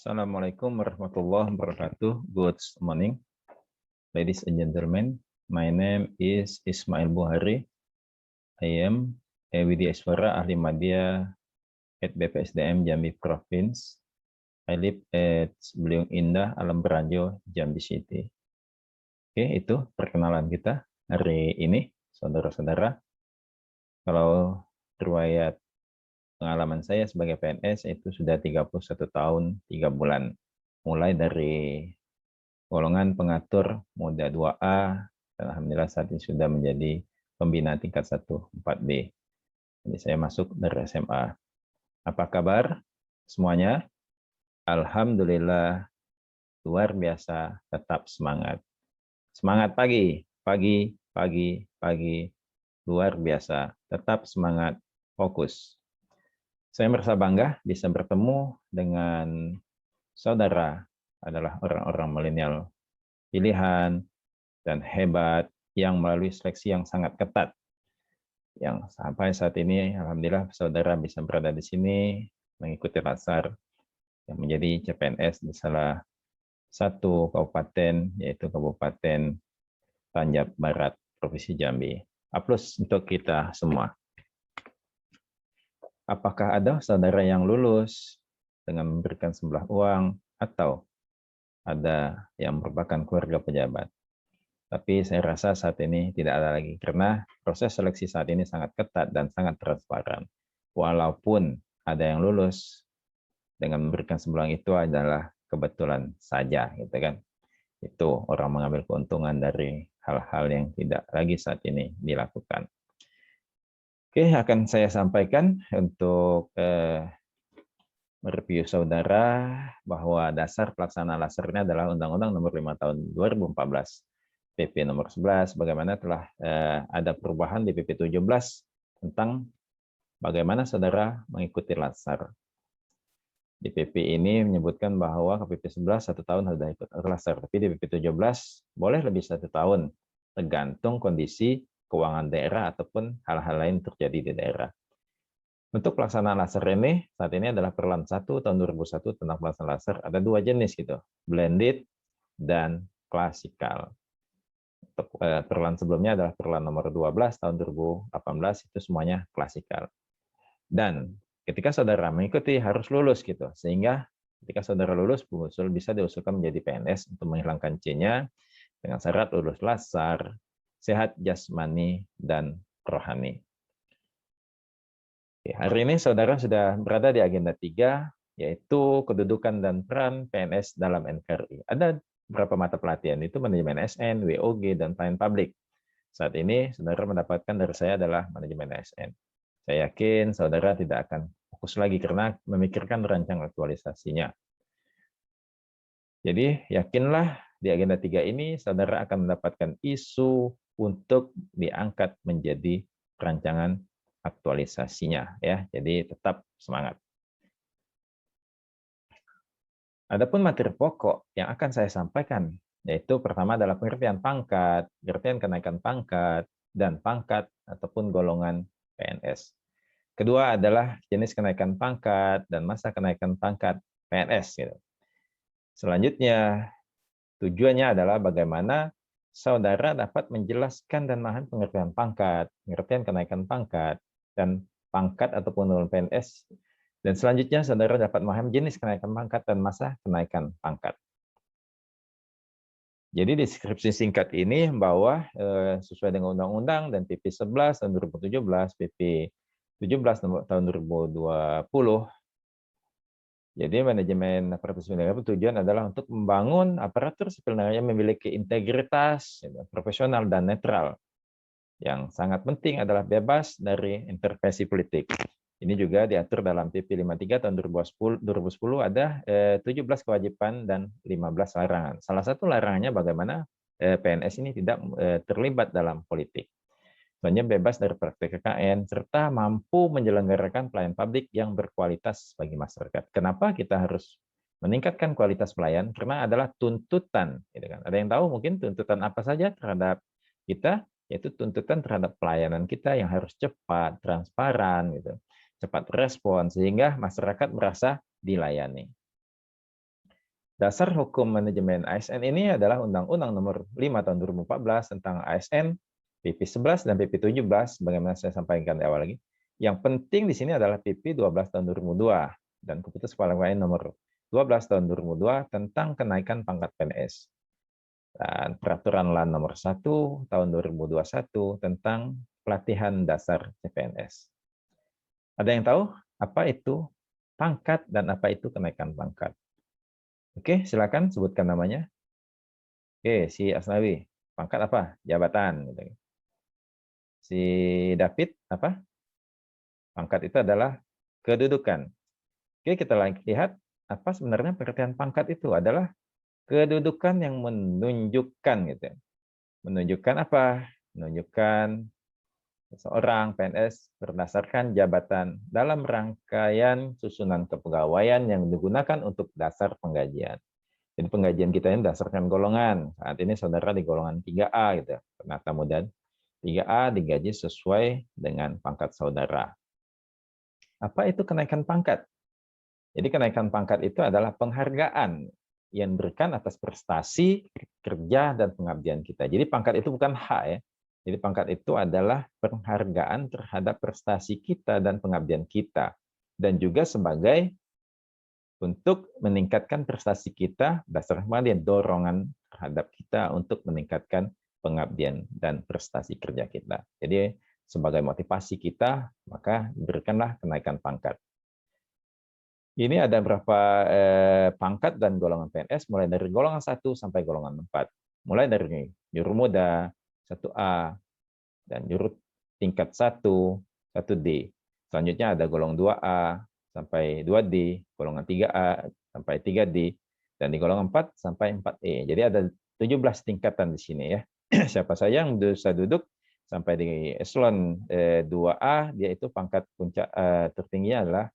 Assalamualaikum warahmatullahi wabarakatuh. Good morning, ladies and gentlemen. My name is Ismail Buhari. I am a Widya Iswara Ahli Madya at BPSDM Jambi Province. I live at Beliung Indah, Alam Berajo, Jambi City. Oke, itu perkenalan kita hari ini, saudara-saudara. Kalau riwayat pengalaman saya sebagai PNS itu sudah 31 tahun 3 bulan. Mulai dari golongan pengatur Moda 2A, dan alhamdulillah saat ini sudah menjadi pembina tingkat 1 4B. Jadi saya masuk dari SMA. Apa kabar semuanya? Alhamdulillah luar biasa, tetap semangat. Semangat pagi, pagi, pagi, pagi, luar biasa, tetap semangat, fokus. Saya merasa bangga bisa bertemu dengan saudara adalah orang-orang milenial pilihan dan hebat yang melalui seleksi yang sangat ketat. Yang sampai saat ini, alhamdulillah saudara bisa berada di sini mengikuti latsar yang menjadi CPNS di salah satu kabupaten, yaitu Kabupaten Tanjab Barat, Provinsi Jambi. Aplaus untuk kita semua. Apakah ada saudara yang lulus dengan memberikan sejumlah uang atau ada yang merupakan keluarga pejabat? Tapi saya rasa saat ini tidak ada lagi, karena proses seleksi saat ini sangat ketat dan sangat transparan. Walaupun ada yang lulus dengan memberikan sumbangan itu adalah kebetulan saja, gitu kan. Itu orang mengambil keuntungan dari hal-hal yang tidak lagi saat ini dilakukan. Oke, akan saya sampaikan untuk mereview saudara bahwa dasar pelaksanaan laser ini adalah Undang-Undang Nomor 5 Tahun 2014. PP nomor 11, bagaimana telah ada perubahan di PP 17 tentang bagaimana saudara mengikuti latsar. Di PP ini menyebutkan bahwa ke PP 11 1 tahun sudah ikut latsar, tapi di PP 17 boleh lebih 1 tahun, tergantung kondisi keuangan daerah ataupun hal-hal lain terjadi di daerah. Untuk pelaksanaan laser ini, saat ini adalah Perlan 1 tahun 2001 tentang pelaksanaan laser, ada 2 jenis gitu, blended dan klasikal. Perlan sebelumnya adalah Perlan nomor 12 tahun 2018, itu semuanya klasikal. Dan ketika saudara mengikuti harus lulus gitu, sehingga ketika saudara lulus bisa diusulkan menjadi PNS untuk menghilangkan C-nya dengan syarat lulus latsar, sehat jasmani dan rohani. Hari ini saudara sudah berada di agenda 3, yaitu kedudukan dan peran PNS dalam NKRI. Ada beberapa mata pelatihan, itu manajemen ASN, WOG, dan pelayanan publik. Saat ini saudara mendapatkan dari saya adalah manajemen ASN. Saya yakin saudara tidak akan fokus lagi karena memikirkan rancang aktualisasinya. Jadi yakinlah di agenda 3 ini saudara akan mendapatkan isu untuk diangkat menjadi rancangan aktualisasinya, ya. Jadi tetap semangat. Adapun materi pokok yang akan saya sampaikan, yaitu pertama adalah pengertian pangkat, pengertian kenaikan pangkat, dan pangkat ataupun golongan PNS. Kedua adalah jenis kenaikan pangkat dan masa kenaikan pangkat PNS. Gitu. Selanjutnya, tujuannya adalah bagaimana saudara dapat menjelaskan dan memahami pengertian pangkat, pengertian kenaikan pangkat, dan pangkat ataupun golongan PNS. Dan selanjutnya, saudara dapat memahami jenis kenaikan pangkat dan masa kenaikan pangkat. Jadi deskripsi singkat ini bahwa sesuai dengan Undang-Undang dan PP 11 tahun 2017, PP 17 tahun 2020, jadi manajemen aparatur sipil negara tujuan adalah untuk membangun aparatur sipil negara yang memiliki integritas, profesional, dan netral. Yang sangat penting adalah bebas dari intervensi politik. Ini juga diatur dalam PP 53 tahun 2010 ada 17 kewajiban dan 15 larangan. Salah satu larangannya bagaimana PNS ini tidak terlibat dalam politik. Sebenarnya bebas dari praktik KKN, serta mampu menyelenggarakan pelayanan publik yang berkualitas bagi masyarakat. Kenapa kita harus meningkatkan kualitas pelayanan? Karena adalah tuntutan. Gitu kan. Ada yang tahu mungkin tuntutan apa saja terhadap kita? Yaitu tuntutan terhadap pelayanan kita yang harus cepat, transparan, gitu, cepat respon, sehingga masyarakat merasa dilayani. Dasar hukum manajemen ASN ini adalah Undang-Undang Nomor 5 Tahun 2014 tentang ASN, PP 11 dan PP 17, bagaimana saya sampaikan di awal lagi. Yang penting di sini adalah PP 12 Tahun 2002 dan Keputusan Kepala Daerah Nomor 12 Tahun 2002 tentang kenaikan pangkat PNS. Dan Peraturan LAN Nomor 1 Tahun 2021 tentang pelatihan dasar CPNS. Ada yang tahu apa itu pangkat dan apa itu kenaikan pangkat? Oke, silakan sebutkan namanya. Oke, si Asnawi, pangkat apa? Jabatan. Si David, apa? Pangkat itu adalah kedudukan. Oke, kita lihat apa sebenarnya pengertian pangkat itu adalah kedudukan yang menunjukkan gitu. Menunjukkan apa? Menunjukkan seorang PNS berdasarkan jabatan dalam rangkaian susunan kepegawaian yang digunakan untuk dasar penggajian. Jadi penggajian kita ini berdasarkan golongan. Saat ini saudara di golongan 3A gitu. Penata muda 3A digaji sesuai dengan pangkat saudara. Apa itu kenaikan pangkat? Jadi kenaikan pangkat itu adalah penghargaan yang diberikan atas prestasi, kerja, dan pengabdian kita. Jadi pangkat itu bukan hak ya. Jadi pangkat itu adalah penghargaan terhadap prestasi kita dan pengabdian kita. Dan juga sebagai untuk meningkatkan prestasi kita berdasarkan dorongan terhadap kita untuk meningkatkan pengabdian dan prestasi kerja kita. Jadi sebagai motivasi kita, maka berikanlah kenaikan pangkat. Ini ada berapa pangkat dan golongan PNS, mulai dari golongan 1 sampai golongan 4. Mulai dari juru muda, 1A, dan juru tingkat 1, 1D. Selanjutnya ada golongan 2A sampai 2D, golongan 3A sampai 3D, dan di golongan 4 sampai 4E. Jadi ada 17 tingkatan di sini ya. Siapa saja yang bisa duduk sampai di eselon 2A, dia itu pangkat puncak tertingginya adalah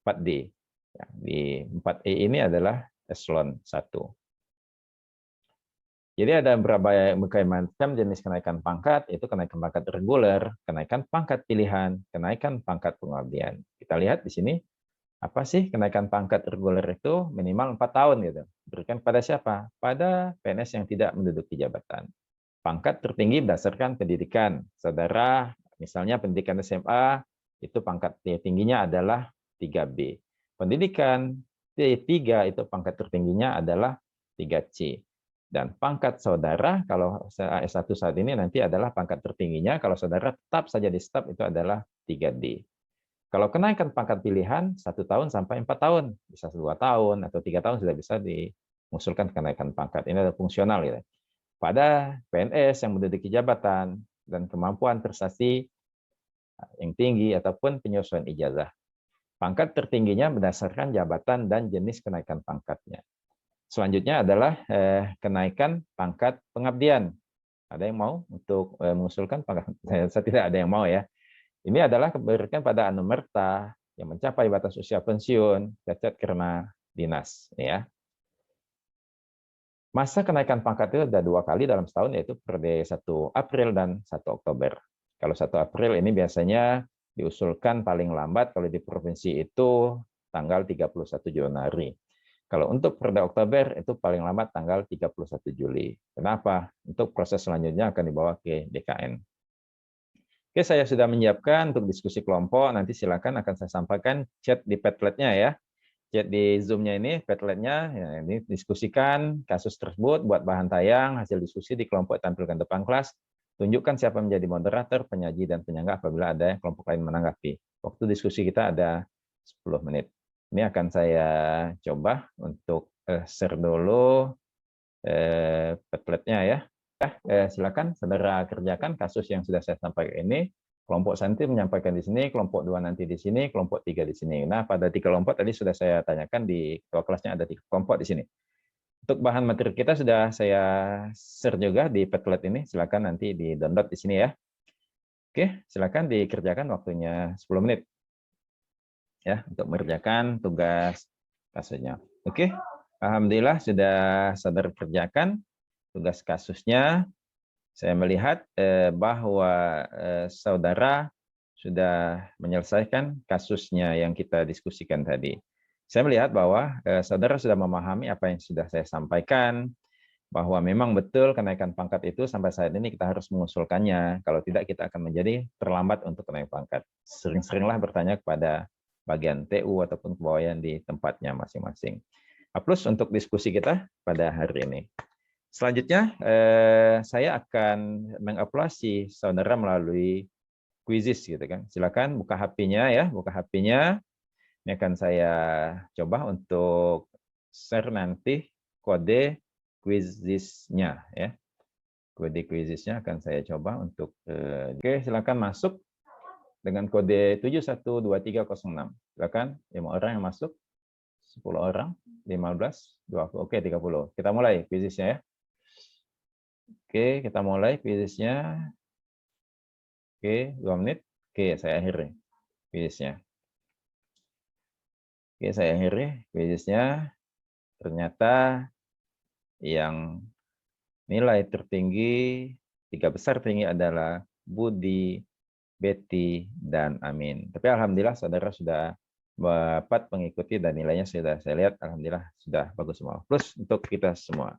4D. Ya, di 4E ini adalah eselon 1. Jadi ada beberapa macam jenis kenaikan pangkat, itu kenaikan pangkat reguler, kenaikan pangkat pilihan, kenaikan pangkat pengabdian. Kita lihat di sini, apa sih kenaikan pangkat reguler itu? Minimal 4 tahun gitu. Berikan pada siapa? Pada PNS yang tidak menduduki jabatan. Pangkat tertinggi berdasarkan pendidikan. Saudara, misalnya pendidikan SMA, itu pangkat tingginya adalah 3B. Pendidikan T3 itu pangkat tertingginya adalah 3C. Dan pangkat saudara, kalau S1 saat ini nanti adalah pangkat tertingginya, kalau saudara tetap saja di staf itu adalah 3D. Kalau kenaikan pangkat pilihan 1 tahun sampai 4 tahun, bisa 2 tahun atau 3 tahun sudah bisa diusulkan kenaikan pangkat. Ini adalah fungsional gitu. Pada PNS yang menduduki jabatan dan kemampuan prestasi yang tinggi ataupun penyesuaian ijazah. Pangkat tertingginya berdasarkan jabatan dan jenis kenaikan pangkatnya. Selanjutnya adalah kenaikan pangkat pengabdian. Ada yang mau untuk mengusulkan pangkat? Saya tidak ada yang mau ya. Ini adalah diberikan pada anumerta yang mencapai batas usia pensiun, cacat karena dinas. Ya. Masa kenaikan pangkat itu ada 2 kali dalam setahun, yaitu periode 1 April dan 1 Oktober. Kalau 1 April ini biasanya diusulkan paling lambat kalau di provinsi itu tanggal 31 Januari. Kalau untuk periode Oktober itu paling lambat tanggal 31 Juli. Kenapa? Untuk proses selanjutnya akan dibawa ke DKN. Oke, saya sudah menyiapkan untuk diskusi kelompok. Nanti silakan akan saya sampaikan chat di Padlet-nya ya. Chat di Zoom-nya ini, Padlet-nya, ya, ini diskusikan kasus tersebut, buat bahan tayang, hasil diskusi di kelompok tampilkan depan kelas. Tunjukkan siapa menjadi moderator, penyaji, dan penyangga apabila ada kelompok lain menanggapi. Waktu diskusi kita ada 10 menit. Ini akan saya coba untuk share dulu Padlet-nya ya. Silakan saudara kerjakan kasus yang sudah saya sampaikan ini. Kelompok santi menyampaikan di sini, kelompok 2 nanti di sini, kelompok 3 di sini. Nah, pada 3 kelompok tadi sudah saya tanyakan di ketua kelasnya ada 3 kelompok di sini. Untuk bahan materi kita sudah saya share juga di Padlet ini. Silakan nanti di-download di sini ya. Oke, silakan dikerjakan waktunya 10 menit. Ya, untuk mengerjakan tugas kasusnya. Oke, alhamdulillah sudah saudara kerjakan tugas kasusnya. Saya melihat bahwa saudara sudah menyelesaikan kasusnya yang kita diskusikan tadi. Saya melihat bahwa saudara sudah memahami apa yang sudah saya sampaikan, bahwa memang betul kenaikan pangkat itu sampai saat ini kita harus mengusulkannya. Kalau tidak, kita akan menjadi terlambat untuk naik pangkat. Sering-seringlah bertanya kepada bagian TU ataupun kepegawaian di tempatnya masing-masing. Plus untuk diskusi kita pada hari ini. Selanjutnya, saya akan mengevaluasi saudara melalui quizzes gitu kan. Silakan buka HP-nya ya, buka HP-nya. Ini akan saya coba untuk share nanti kode quizzes-nya ya. Kode quizzes-nya akan saya coba untuk oke, silakan masuk dengan kode 712306. Silakan 5 orang yang masuk. 10 orang, 15, 20, oke 30. Kita mulai quizzes-nya ya. Oke, kita mulai quizzes-nya. Oke, 2 menit. Oke, saya akhiri quizzes-nya. Oke, saya akhiri quizzes-nya. Ternyata yang nilai tertinggi, 3 besar tinggi adalah Budi, Betty, dan Amin. Tapi alhamdulillah saudara sudah dapat mengikuti dan nilainya sudah saya lihat alhamdulillah sudah bagus semua. Plus untuk kita semua.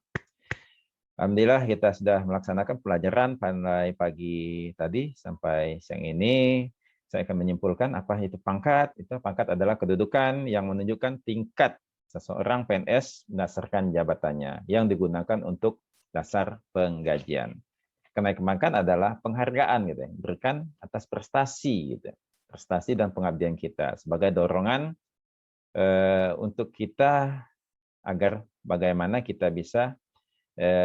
Alhamdulillah kita sudah melaksanakan pelajaran mulai pagi tadi sampai siang ini. Saya akan menyimpulkan apa itu pangkat. Itu pangkat adalah kedudukan yang menunjukkan tingkat seseorang PNS berdasarkan jabatannya yang digunakan untuk dasar penggajian. Kenaikan pangkat adalah penghargaan gitu, diberikan atas prestasi gitu. Prestasi dan pengabdian kita sebagai dorongan untuk kita agar bagaimana kita bisa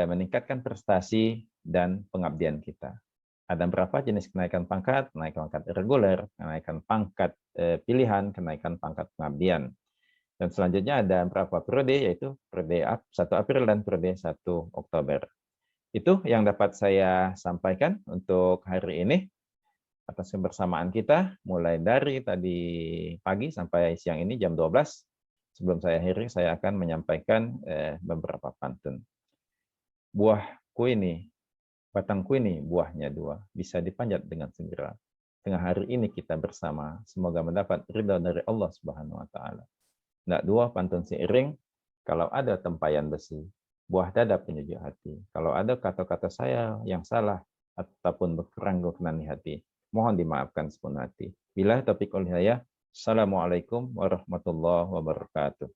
meningkatkan prestasi dan pengabdian kita. Ada berapa jenis kenaikan pangkat? Kenaikan pangkat reguler, kenaikan pangkat pilihan, kenaikan pangkat pengabdian. Dan selanjutnya ada berapa periode, yaitu periode 1 April dan periode 1 Oktober. Itu yang dapat saya sampaikan untuk hari ini atas kebersamaan kita, mulai dari tadi pagi sampai siang ini jam 12. Sebelum saya akhiri, saya akan menyampaikan beberapa pantun. Buah kuini, batang kuini buahnya 2, bisa dipanjat dengan segera. Tengah hari ini kita bersama, semoga mendapat ridha dari Allah Subhanahu wa taala. Ndak 2 pantun seiring, kalau ada tempayan besi, buah dada penyejuk hati. Kalau ada kata-kata saya yang salah ataupun berkeranggunan di hati, mohon dimaafkan sepenuh hati. Bila topik oleh saya, Assalamualaikum warahmatullahi wabarakatuh.